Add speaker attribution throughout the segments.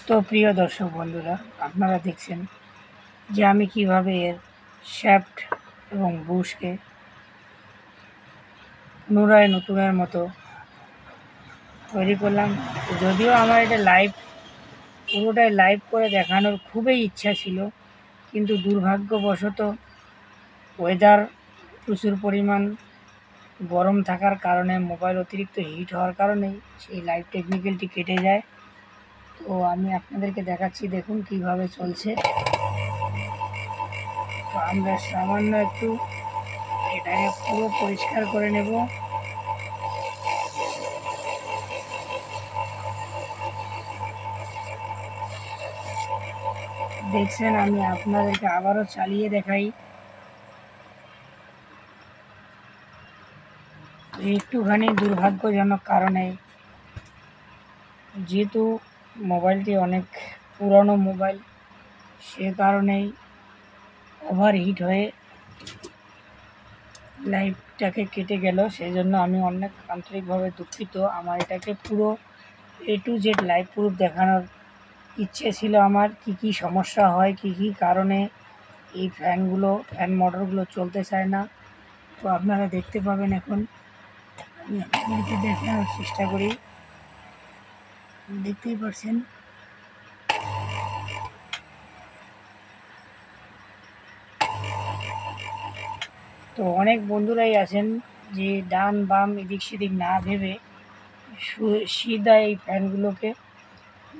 Speaker 1: তো প্রিয় দর্শক বন্ধুরা, আপনারা দেখছেন যে আমি কিভাবে এর শ্যাফট এবং বুশকে পুনরায় নতুনের মতো তৈরি করলাম। যদিও আমার এটা পুরোটাই লাইভ করে দেখানোর খুবই ইচ্ছা ছিল, কিন্তু দুর্ভাগ্যবশত ওয়েদার প্রচুর পরিমাণ গরম থাকার কারণে, মোবাইল অতিরিক্ত হিট হওয়ার কারণেই সেই লাইভ টেকনিক্যালটি কেটে যায়। তো আমি আপনাদেরকে দেখাচ্ছি, দেখুন কিভাবে চলছে। তো আমরা সামান্য একটু এটাকে পুরো পরিষ্কার করে নেব। দেখছেন, আমি আপনাদেরকে আবারও চালিয়ে দেখাই। একটুখানি দুর্ভাগ্যজনক কারণে, যেহেতু মোবাইলটি অনেক পুরনো মোবাইল, সে কারণেই ওভারহিট হয়ে লাইভটাকে কেটে গেল। সেই জন্য আমি অনেক আন্তরিকভাবে দুঃখিত। আমার এটাকে পুরো A to Z live proof দেখানোর ইচ্ছে ছিল আমার, কি সমস্যা হয়, কি কারণে এই ফ্যান মোটরগুলো চলতে চায় না। তো আপনারা দেখতে পাবেন। এখন আমি আপনাদেরকে দেখানোর চেষ্টা করি। দেখতেই পাচ্ছেন, তো অনেক বন্ধুরাই আছেন যে ডান বাম এদিক সেদিক না ভেবে সিধা এই ফ্যানগুলোকে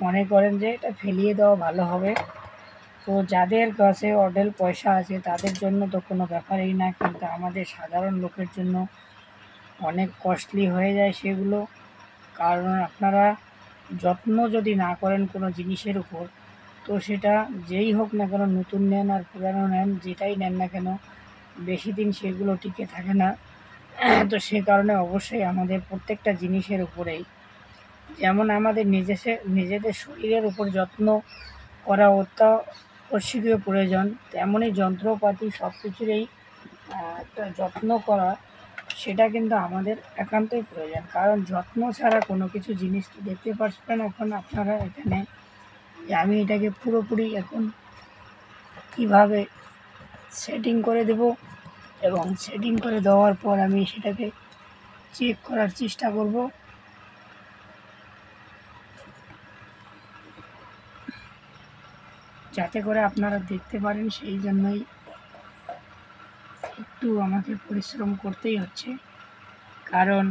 Speaker 1: মনে করেন যে এটা ফেলিয়ে দেওয়া ভালো হবে। তো যাদের কাছে অঢেল পয়সা আছে তাদের জন্য তো কোনো ব্যাপারই না, কিন্তু আমাদের সাধারণ লোকের জন্য অনেক কস্টলি হয়ে যায় সেগুলো। কারণ আপনারা যত্ন যদি না করেন কোনো জিনিসের উপর, তো সেটা যেই হোক না কেন, নতুন নেন আর পুরানো নেন, যেটাই নেন না কেন, বেশি দিন সেগুলো টিকে থাকে না। তো সে কারণে অবশ্যই আমাদের প্রত্যেকটা জিনিসের উপরেই, যেমন আমাদের নিজেদের শরীরের উপর যত্ন করা অত্যাবশ্যকীয় প্রয়োজন, তেমনই যন্ত্রপাতি সব কিছুরই একটা যত্ন করা, সেটা কিন্তু আমাদের একান্তই প্রয়োজন। কারণ যত্ন ছাড়া কোনো কিছু জিনিস দেখতে পাচ্ছেন এখন আপনারা এখানে, যে আমি এটাকে পুরোপুরি এখন কিভাবে সেটিং করে দেব, এবং সেটিং করে দেওয়ার পর আমি সেটাকে চেক করার চেষ্টা করব। যাতে করে আপনারা দেখতে পারেন, সেই জন্যই একটু আমাকে পরিশ্রম করতেই হচ্ছে। কারণ